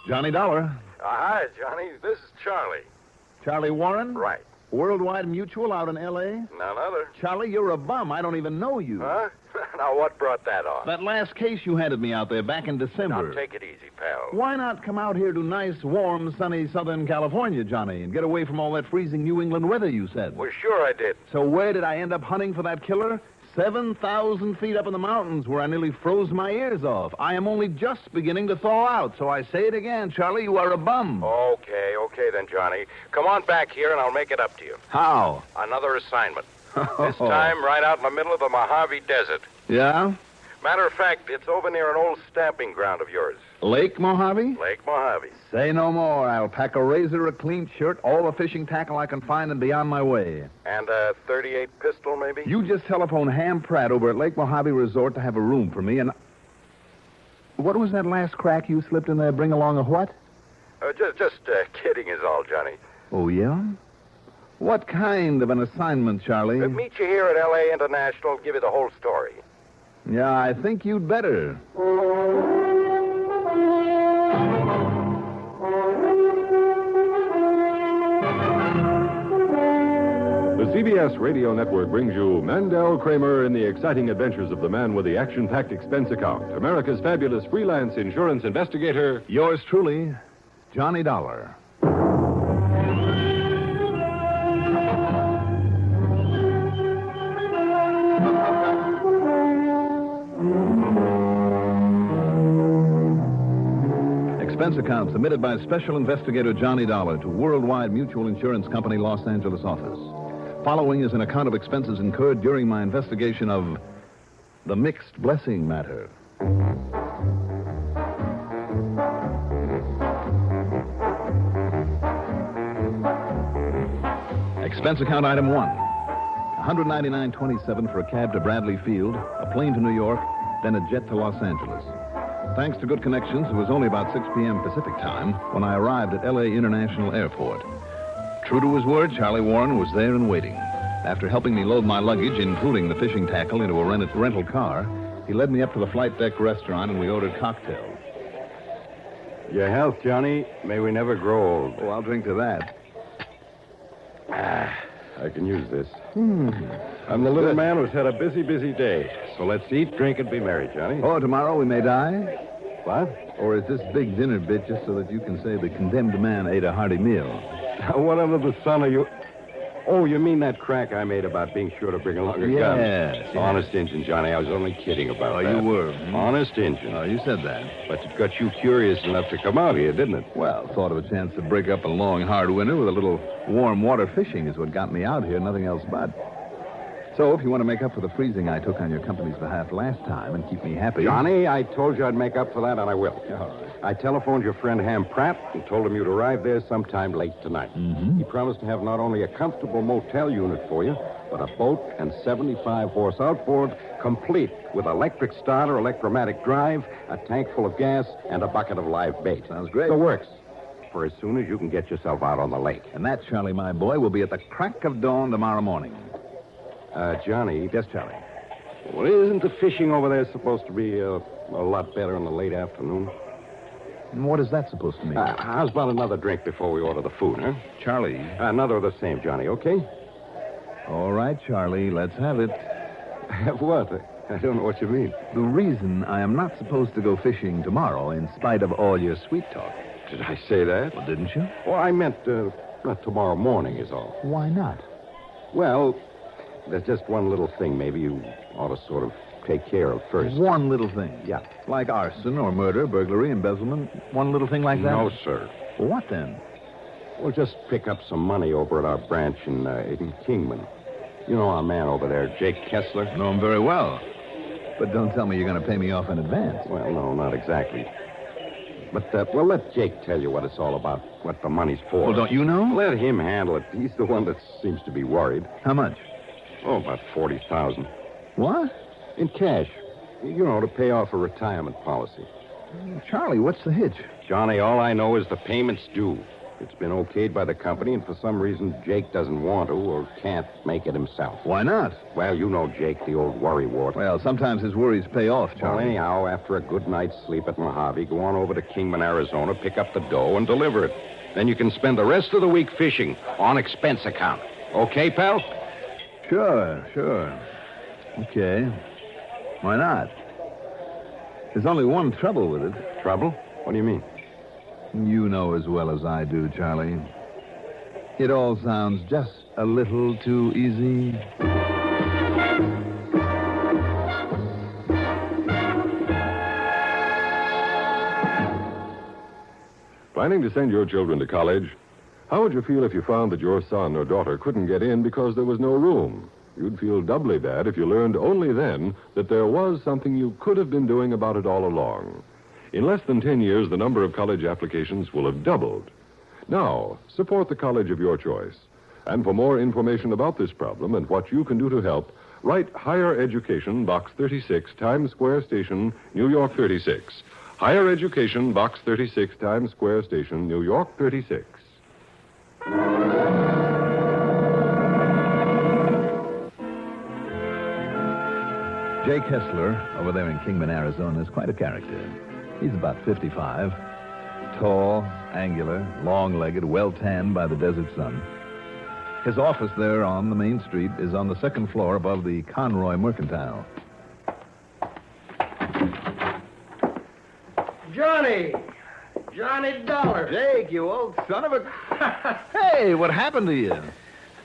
Johnny Dollar. Hi, Johnny. This is Charlie. Charlie Warren? Right. Worldwide Mutual out in L.A.? None other. Charlie, you're a bum. I don't even know you. Huh? Now, what brought that on? That last case you handed me out there back in December. Now, take it easy, pal. Why not come out here to nice, warm, sunny Southern California, Johnny, and get away from all that freezing New England weather you said? Well, sure I did. So where did I end up hunting for that killer? 7,000 feet up in the mountains where I nearly froze my ears off. I am only just beginning to thaw out, so I say it again, Charlie, you are a bum. Okay then, Johnny. Come on back here and I'll make it up to you. How? Another assignment. This time right out in the middle of the Mojave Desert. Yeah? Matter of fact, it's over near an old stamping ground of yours. Lake Mojave? Lake Mojave. Say no more. I'll pack a razor, a clean shirt, all the fishing tackle I can find, and be on my way. And a .38 pistol, maybe? You just telephone Ham Pratt over at Lake Mojave Resort to have a room for me, and... What was that last crack you slipped in there? Bring along a what? Just kidding is all, Johnny. Oh, yeah? What kind of an assignment, Charlie? Meet you here at L.A. International, give you the whole story. Yeah, I think you'd better. The CBS Radio Network brings you Mandel Kramer in the exciting adventures of the man with the action-packed expense account, America's fabulous freelance insurance investigator. Yours truly, Johnny Dollar. Expense account submitted by Special Investigator Johnny Dollar to Worldwide Mutual Insurance Company, Los Angeles office. Following is an account of expenses incurred during my investigation of the mixed blessing matter. Expense account item 1. $199.27 for a cab to Bradley Field, a plane to New York, then a jet to Los Angeles. Thanks to good connections, it was only about 6 p.m. Pacific time when I arrived at L.A. International Airport. True to his word, Charlie Warren was there and waiting. After helping me load my luggage, including the fishing tackle, into a rental car, he led me up to the flight deck restaurant and we ordered cocktails. Your health, Johnny. May we never grow old. Oh, I'll drink to that. I can use this. I'm the little man who's had a busy, busy day. So let's eat, drink, and be merry, Johnny. Oh, tomorrow we may die? What? Or is this big dinner bit just so that you can say the condemned man ate a hearty meal? What under the sun are you... Oh, you mean that crack I made about being sure to bring along a gun? Yes. Honest Injun, Johnny. I was only kidding about that. Oh, you were. Honest Injun. Oh, you said that. But it got you curious enough to come out here, didn't it? Well, thought of a chance to break up a long, hard winter with a little warm water fishing is what got me out here, nothing else but. So, if you want to make up for the freezing I took on your company's behalf last time and keep me happy... Johnny, I told you I'd make up for that, and I will. All right. I telephoned your friend Ham Pratt and told him you'd arrive there sometime late tonight. Mm-hmm. He promised to have not only a comfortable motel unit for you, but a boat and 75-horse outboard, complete with electric starter, electromatic drive, a tank full of gas, and a bucket of live bait. Sounds great. The works. For as soon as you can get yourself out on the lake. And that, Charlie, my boy, will be at the crack of dawn tomorrow morning. Johnny. Yes, Charlie. Well, isn't the fishing over there supposed to be a lot better in the late afternoon? And what is that supposed to mean? How's about another drink before we order the food, huh? Charlie. Another of the same, Johnny, okay? All right, Charlie, let's have it. Have what? I don't know what you mean. The reason I am not supposed to go fishing tomorrow, in spite of all your sweet talk. Did I say that? Well, didn't you? Well, I meant not tomorrow morning is all. Why not? Well, there's just one little thing maybe you ought to sort of take care of first. One little thing? Yeah. Like arson or murder, burglary, embezzlement? One little thing like that? No, sir. Well, what then? We'll just pick up some money over at our branch in Kingman. You know our man over there, Jake Kessler? Know him very well. But don't tell me you're going to pay me off in advance. Well, no, not exactly. But, well, let Jake tell you what it's all about, what the money's for. Well, don't you know? Let him handle it. He's the one that seems to be worried. How much? Oh, about $40,000. What? In cash. You know, to pay off a retirement policy. Charlie, what's the hitch? Johnny, all I know is the payment's due. It's been okayed by the company, and for some reason, Jake doesn't want to or can't make it himself. Why not? Well, you know Jake, the old worrywart. Well, sometimes his worries pay off, Well, Charlie. anyhow, after a good night's sleep at Mojave, go on over to Kingman, Arizona, pick up the dough, and deliver it. Then you can spend the rest of the week fishing on expense account. Okay, pal? Sure. Okay. Why not? There's only one trouble with it. Trouble? What do you mean? You know as well as I do, Charlie. It all sounds just a little too easy. Planning to send your children to college? How would you feel if you found that your son or daughter couldn't get in because there was no room? You'd feel doubly bad if you learned only then that there was something you could have been doing about it all along. In less than 10 years, the number of college applications will have doubled. Now, support the college of your choice. And for more information about this problem and what you can do to help, write Higher Education, Box 36, Times Square Station, New York 36. Higher Education, Box 36, Times Square Station, New York 36. Jake Hessler, over there in Kingman, Arizona, is quite a character. He's about 55, tall, angular, long-legged, well-tanned by the desert sun. His office there on the main street is on the second floor above the Conroy Mercantile. Johnny Dollar. Jake, you old son of a... Hey, what happened to you?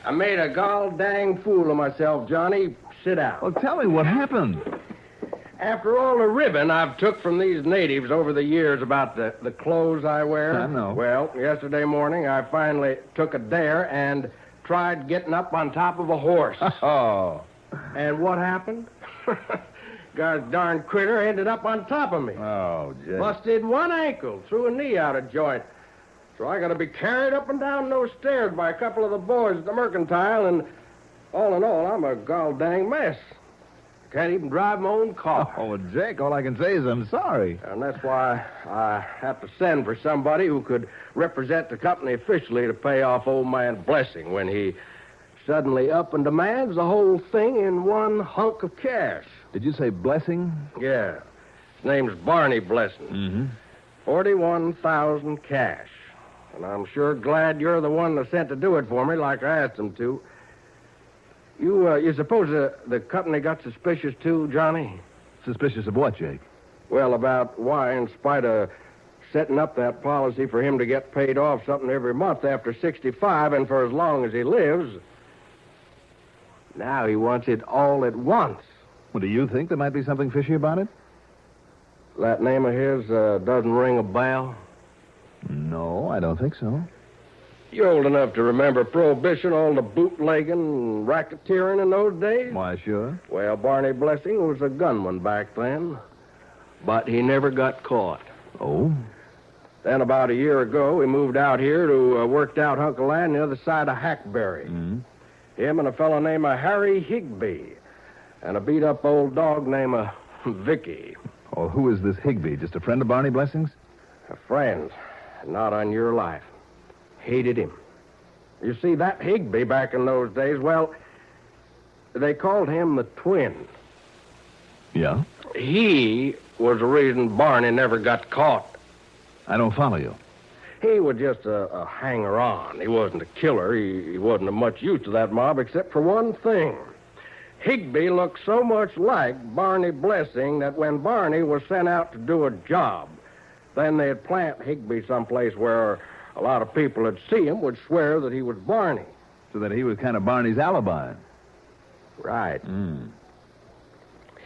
I made a gall dang fool of myself, Johnny. Sit down. Well, tell me what happened. After all the ribbon I've took from these natives over the years about the clothes I wear. I know. Well, yesterday morning I finally took a dare and tried getting up on top of a horse. Oh. And what happened? Gosh darn critter ended up on top of me. Oh, Jake. Busted one ankle, threw a knee out of joint. So I got to be carried up and down those stairs by a couple of the boys at the Mercantile, and all in all, I'm a gall dang mess. Can't even drive my own car. Oh, well, Jake, all I can say is I'm sorry. And that's why I have to send for somebody who could represent the company officially to pay off old man Blessing when he suddenly up and demands the whole thing in one hunk of cash. Did you say Blessing? Yeah. His name's Barney Blessing. Mm-hmm. 41,000 cash. And I'm sure glad you're the one that sent to do it for me like I asked him to. You suppose the company got suspicious, too, Johnny? Suspicious of what, Jake? Well, about why, in spite of setting up that policy for him to get paid off something every month after 65 and for as long as he lives, now he wants it all at once. Well, do you think there might be something fishy about it? That name of his doesn't ring a bell? No, I don't think so. You're old enough to remember Prohibition, all the bootlegging and racketeering in those days? Why, sure. Well, Barney Blessing was a gunman back then, but he never got caught. Oh? Then about a year ago, he moved out here to a worked-out hunk of land the other side of Hackberry. Mm-hmm. Him and a fellow named Harry Higbee, and a beat-up old dog named Vicky. Oh, who is this Higbee? Just a friend of Barney Blessing's? A friend, not on your life. Hated him. You see, that Higbee back in those days, well, they called him the Twin. Yeah? He was the reason Barney never got caught. I don't follow you. He was just a hanger-on. He wasn't a killer. He wasn't of much use to that mob except for one thing. Higbee looked so much like Barney Blessing that when Barney was sent out to do a job, then they'd plant Higbee someplace where a lot of people that see him would swear that he was Barney. So that he was kind of Barney's alibi. Right. Mm.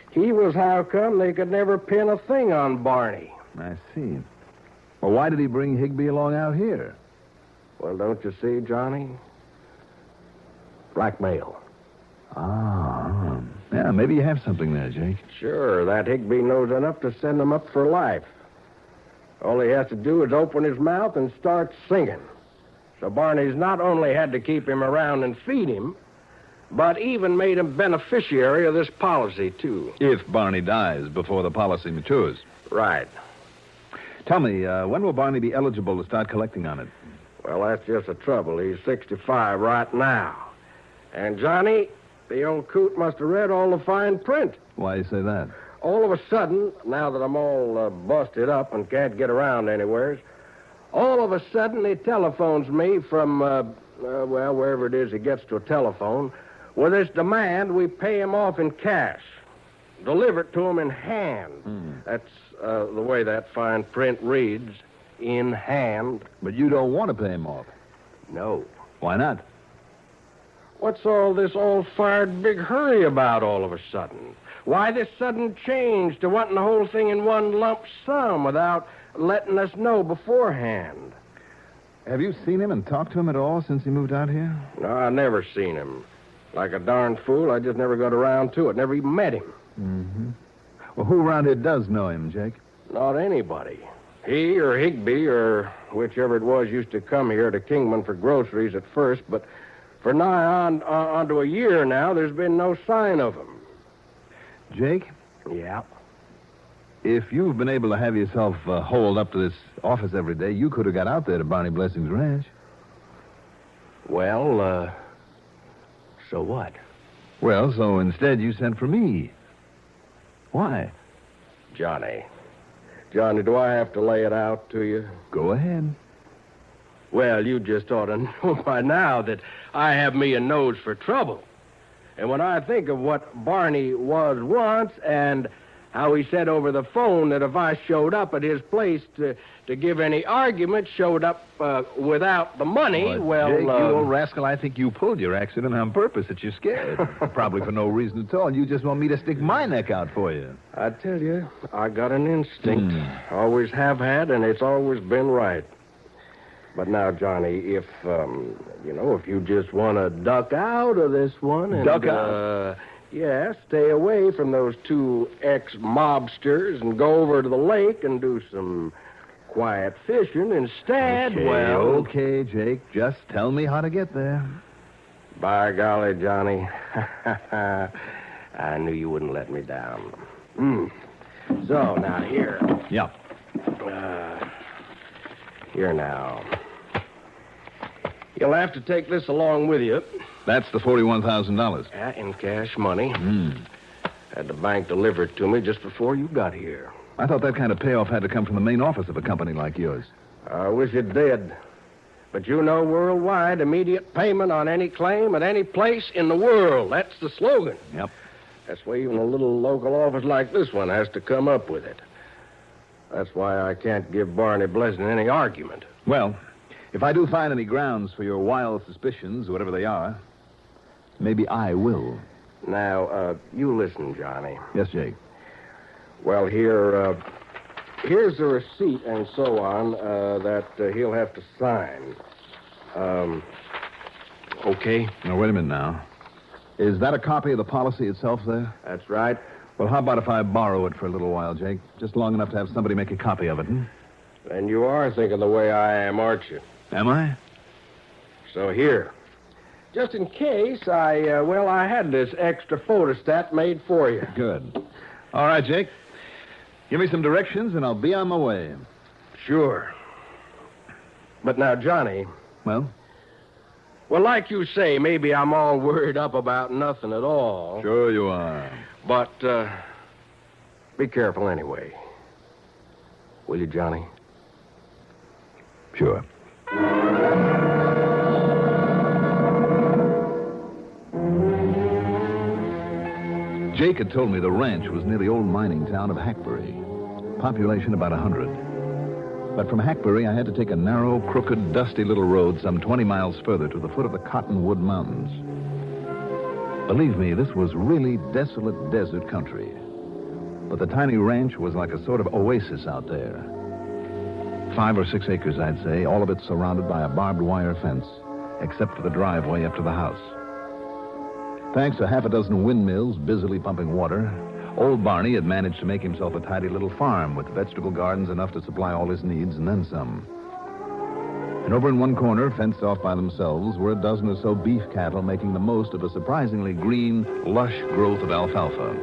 He was how come they could never pin a thing on Barney. I see. Well, why did he bring Higbee along out here? Well, don't you see, Johnny? Blackmail. Ah. Yeah, maybe you have something there, Jake. Sure, that Higbee knows enough to send him up for life. All he has to do is open his mouth and start singing. So Barney's not only had to keep him around and feed him, but even made him beneficiary of this policy, too. If Barney dies before the policy matures. Right. Tell me, when will Barney be eligible to start collecting on it? Well, that's just the trouble. He's 65 right now. And, Johnny, the old coot must have read all the fine print. Why you say that? All of a sudden, now that I'm all busted up and can't get around anywheres, all of a sudden he telephones me from, well, wherever it is he gets to a telephone, with this demand we pay him off in cash. Deliver it to him in hand. That's the way that fine print reads, in hand. But you don't want to pay him off. No. Why not? What's all this all-fired big hurry about all of a sudden? Why this sudden change to wanting the whole thing in one lump sum without letting us know beforehand? Have you seen him and talked to him at all since he moved out here? No, I never seen him. Like a darn fool, I just never got around to it. Never even met him. Mm-hmm. Well, who around here does know him, Jake? Not anybody. He or Higby or whichever it was used to come here to Kingman for groceries at first, but for nigh on to a year now, there's been no sign of him. Jake? Yeah? If you've been able to have yourself holed up to this office every day, you could have got out there to Barney Blessing's ranch. Well, so what? Well, so instead you sent for me. Why? Johnny, do I have to lay it out to you? Go ahead. Well, you just ought to know by now that I have me a nose for trouble. And when I think of what Barney was once and how he said over the phone that if I showed up at his place to give any argument, showed up without the money, Jake, you old rascal, I think you pulled your accident on purpose that you're scared. Probably for no reason at all. You just want me to stick my neck out for you. I tell you, I got an instinct. Always have had, and it's always been right. But now, Johnny, if you just want to duck out of this one and... Duck out? Yeah, stay away from those two ex-mobsters and go over to the lake and do some quiet fishing instead, Okay, Jake. Just tell me how to get there. By golly, Johnny. I knew you wouldn't let me down. So, now, here. Yeah. Here now. You'll have to take this along with you. That's the $41,000. In cash money. Had the bank deliver it to me just before you got here. I thought that kind of payoff had to come from the main office of a company like yours. I wish it did. But you know, worldwide, immediate payment on any claim at any place in the world. That's the slogan. Yep. That's why even a little local office like this one has to come up with it. That's why I can't give Barney Blessing any argument. Well, if I do find any grounds for your wild suspicions, whatever they are, maybe I will. Now, you listen, Johnny. Yes, Jake. Well, here's the receipt and so on that he'll have to sign. Okay? Now, wait a minute now. Is that a copy of the policy itself there? That's right. Well, how about if I borrow it for a little while, Jake? Just long enough to have somebody make a copy of it, And you are thinking the way I am, aren't you? Am I? So here. Just in case, I had this extra photostat made for you. Good. All right, Jake. Give me some directions, and I'll be on my way. Sure. But now, Johnny... Well? Well, like you say, maybe I'm all worried up about nothing at all. Sure you are. But, be careful anyway. Will you, Johnny? Sure. Jake had told me the ranch was near the old mining town of Hackberry. Population about 100. But from Hackberry, I had to take a narrow, crooked, dusty little road some 20 miles further to the foot of the Cottonwood Mountains. Believe me, this was really desolate desert country. But the tiny ranch was like a sort of oasis out there. 5 or 6 acres, I'd say, all of it surrounded by a barbed wire fence, except for the driveway up to the house. Thanks to half a dozen windmills busily pumping water, old Barney had managed to make himself a tidy little farm with vegetable gardens enough to supply all his needs and then some. And over in one corner, fenced off by themselves, were a dozen or so beef cattle making the most of a surprisingly green, lush growth of alfalfa.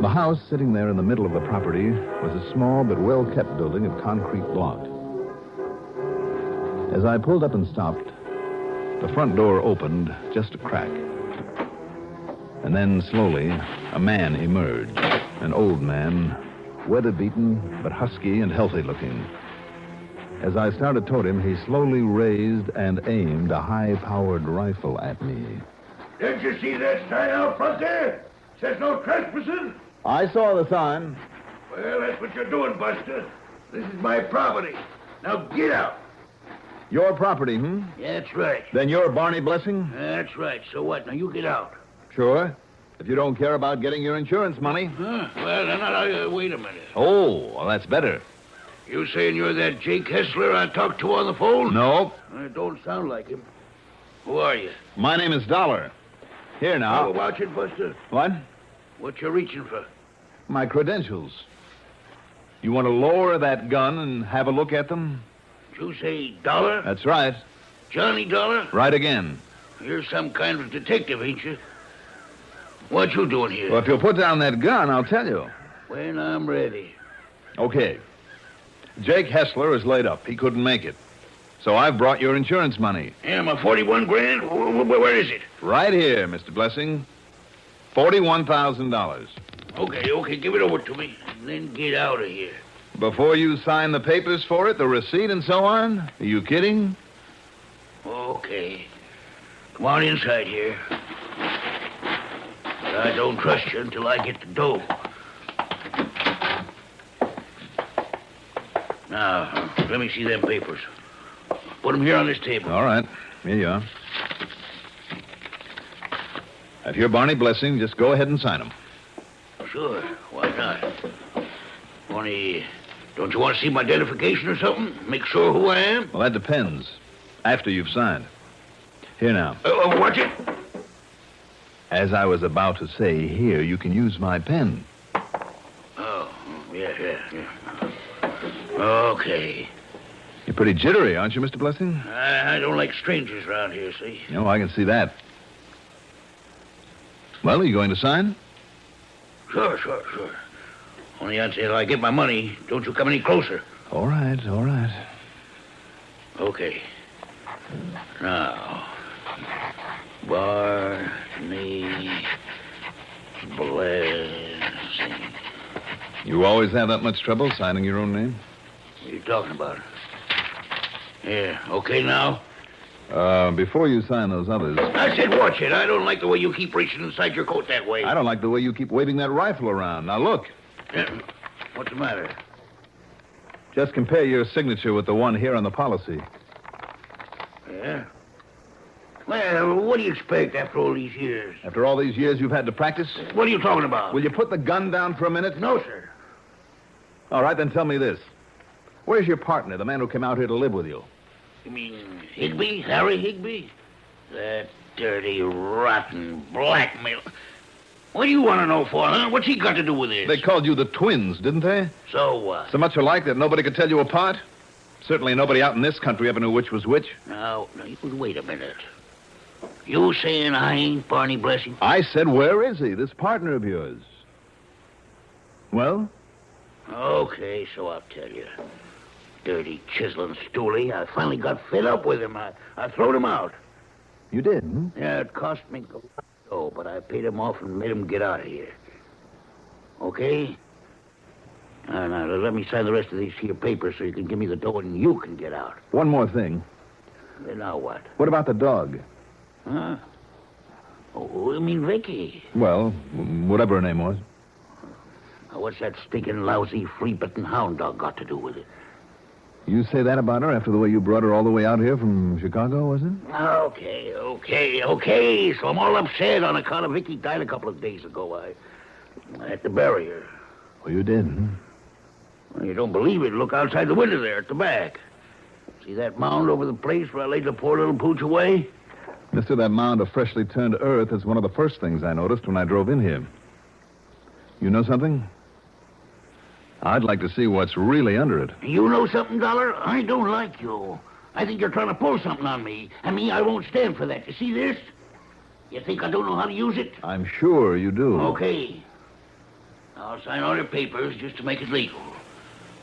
The house sitting there in the middle of the property was a small but well-kept building of concrete block. As I pulled up and stopped, the front door opened just a crack. And then, slowly, a man emerged. An old man, weather-beaten, but husky and healthy-looking. As I started toward him, he slowly raised and aimed a high-powered rifle at me. Did you see that sign out front there? Says no trespassing. I saw the sign. Well, that's what you're doing, Buster. This is my property. Now get out. Your property, hmm? That's right. Then you're Barney Blessing? That's right. So what? Now you get out. Sure. If you don't care about getting your insurance money. Huh? Well, then wait a minute. Oh, well, that's better. You saying you're that Jake Hessler I talked to on the phone? No. It don't sound like him. Who are you? My name is Dollar. Here now. Oh, watch it, Buster. What? What you reaching for? My credentials. You want to lower that gun and have a look at them? Did you say Dollar? That's right. Johnny Dollar? Right again. You're some kind of detective, ain't you? What you doing here? Well, if you'll put down that gun, I'll tell you. When I'm ready. Okay. Jake Hessler is laid up. He couldn't make it. So I've brought your insurance money. Yeah, my 41 grand? Where is it? Right here, Mr. Blessing. $41,000. Okay, give it over to me. And then get out of here. Before you sign the papers for it, the receipt and so on? Are you kidding? Okay. Come on inside here. But I don't trust you until I get the dough. Now, let me see them papers. Put them here on this table. All right. Here you are. If you're Barney Blessing, just go ahead and sign them. Sure, why not? Only, don't you want to see my identification or something? Make sure who I am? Well, that depends. After you've signed. Here now. Watch it. As I was about to say, here, you can use my pen. Oh, yeah. Okay. You're pretty jittery, aren't you, Mr. Blessing? I don't like strangers around here, see? No, I can see that. Well, are you going to sign? Sure. Only until I get my money, don't you come any closer. All right. Okay. Now, Barney Blessing. You always have that much trouble signing your own name? What are you talking about? Yeah, okay now? Before you sign those others... I said watch it. I don't like the way you keep reaching inside your coat that way. I don't like the way you keep waving that rifle around. Now, look. What's the matter? Just compare your signature with the one here on the policy. Yeah? Well, what do you expect after all these years? After all these years you've had to practice? What are you talking about? Will you put the gun down for a minute? No, sir. All right, then tell me this. Where's your partner, the man who came out here to live with you? You mean Higbee? Harry Higbee? That dirty, rotten blackmail. What do you want to know for, huh? What's he got to do with this? They called you the twins, didn't they? So what? So much alike that nobody could tell you apart? Certainly nobody out in this country ever knew which was which. Now, you wait a minute. You saying I ain't Barney Blessing? I said, where is he, this partner of yours? Well? Okay, so I'll tell you. Dirty, chiseling stoolie. I finally got fed up with him. I throwed him out. You did, hmm? Yeah, it cost me a lot of dough, but I paid him off and made him get out of here. Okay? Now, let me sign the rest of these here papers so you can give me the dough and you can get out. One more thing. Now what? What about the dog? Huh? Oh, you mean Vicky? Well, whatever her name was. Now, what's that stinking, lousy, flea-bitten hound dog got to do with it? You say that about her after the way you brought her all the way out here from Chicago, was it? Okay. So I'm all upset on account of Vicky died a couple of days ago. I had to bury her. Oh, you did, hmm? Well, you don't believe it? Look outside the window there at the back. See that mound over the place where I laid the poor little pooch away? Mister, that mound of freshly turned earth is one of the first things I noticed when I drove in here. You know something? I'd like to see what's really under it. You know something, Dollar? I don't like you. I think you're trying to pull something on me. And me, I won't stand for that. You see this? You think I don't know how to use it? I'm sure you do. Okay. I'll sign all your papers just to make it legal.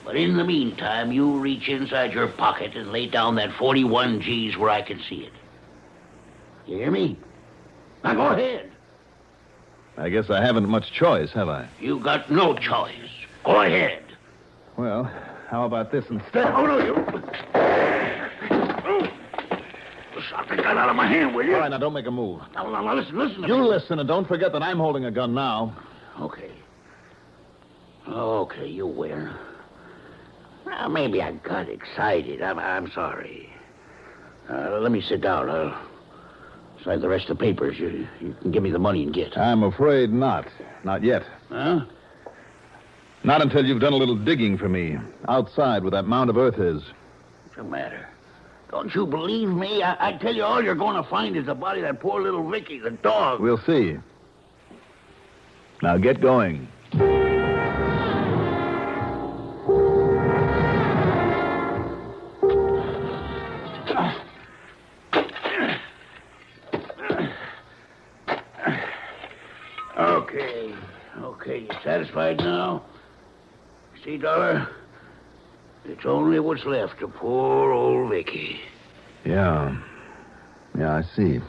But in the meantime, you reach inside your pocket and lay down that 41 G's where I can see it. You hear me? Now go ahead. I guess I haven't much choice, have I? You got no choice. Go ahead. Well, how about this instead? Oh, no, you... Shot the gun out of my hand, will you? All right, now don't make a move. Now, listen to You me. listen, and don't forget that I'm holding a gun now. Okay. Okay, you win. Well, maybe I got excited. I'm sorry. Let me sit down. I'll sign the rest of the papers. You can give me the money and get. I'm afraid not. Not yet. Huh? Not until you've done a little digging for me. Outside where that mound of earth is. What's the matter? Don't you believe me? I tell you, all you're going to find is the body of that poor little Vicky, the dog. We'll see. Now get going. Okay, you satisfied now? See, Dollar? It's only what's left of poor old Vicky. Yeah, I see.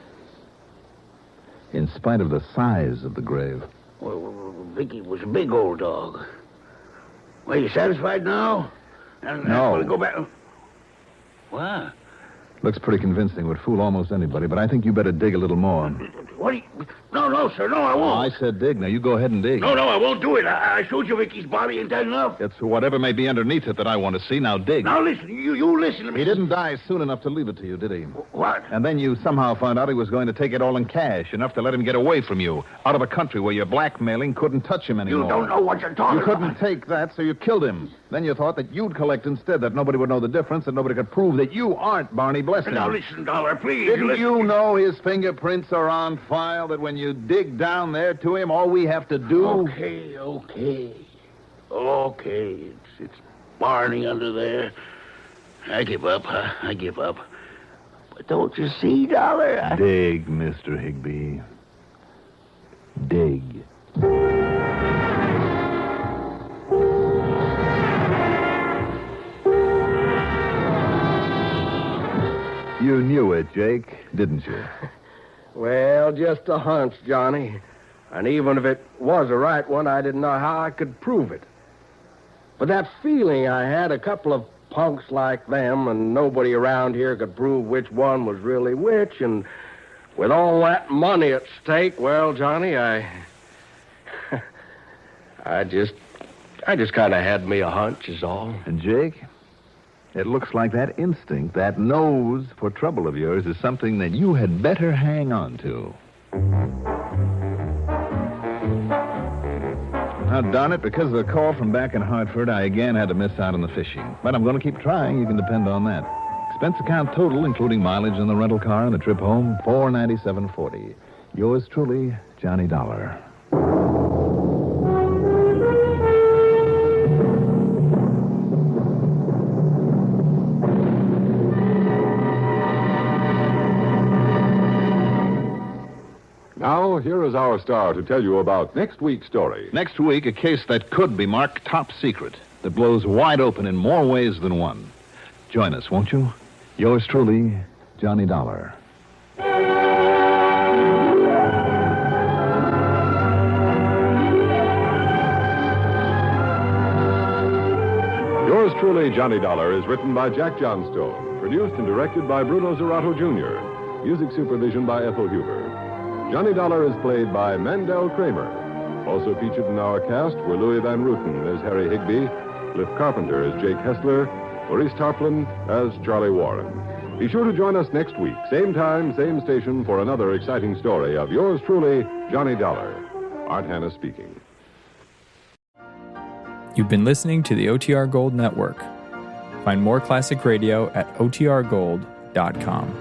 In spite of the size of the grave. Well, Vicky was a big old dog. Well, you satisfied now? And No. Want to go back? What? Looks pretty convincing. Would fool almost anybody, but I think you better dig a little more. What do you... No, sir, no, I won't. I said dig. Now you go ahead and dig. No, I won't do it. I showed you Vicky's body. Ain't that enough? It's whatever may be underneath it that I want to see. Now dig. Now, listen. You listen to me. He didn't die soon enough to leave it to you, did he? What? And then you somehow found out he was going to take it all in cash, enough to let him get away from you, out of a country where your blackmailing couldn't touch him anymore. You don't know what you're talking You about. couldn't take that, so you killed him. Then you thought that you'd collect instead, that nobody would know the difference, that nobody could prove that you aren't Barney Blessing. Now, listen, Dollar, please. Didn't listen. you know his fingerprints are on file, that when you dig down there to him, all we have to do... Okay. It's Barney under there. I give up. I give up. But don't you see, Dollar? Dig, Mr. Higbee. Dig. You knew it, Jake, didn't you? Well, just a hunch, Johnny. And even if it was a right one, I didn't know how I could prove it. But that feeling I had, a couple of punks like them, and nobody around here could prove which one was really which, and with all that money at stake, well, Johnny, I just kind of had me a hunch, is all. And Jake, it looks like that instinct, that nose for trouble of yours, is something that you had better hang on to. Now, darn it, because of the call from back in Hartford, I again had to miss out on the fishing. But I'm going to keep trying. You can depend on that. Expense account total, including mileage on the rental car and the trip home, $497.40. Yours truly, Johnny Dollar. Now, here is our star to tell you about next week's story. Next week, a case that could be marked top secret, that blows wide open in more ways than one. Join us, won't you? Yours truly, Johnny Dollar. Yours truly, Johnny Dollar, is written by Jack Johnstone, produced and directed by Bruno Zerato Jr., music supervision by Ethel Huber. Johnny Dollar is played by Mandel Kramer. Also featured in our cast were Louis Van Ruten as Harry Higbee, Cliff Carpenter as Jake Hessler, Maurice Tarplin as Charlie Warren. Be sure to join us next week, same time, same station, for another exciting story of yours truly, Johnny Dollar. Art Hanna speaking. You've been listening to the OTR Gold Network. Find more classic radio at otrgold.com.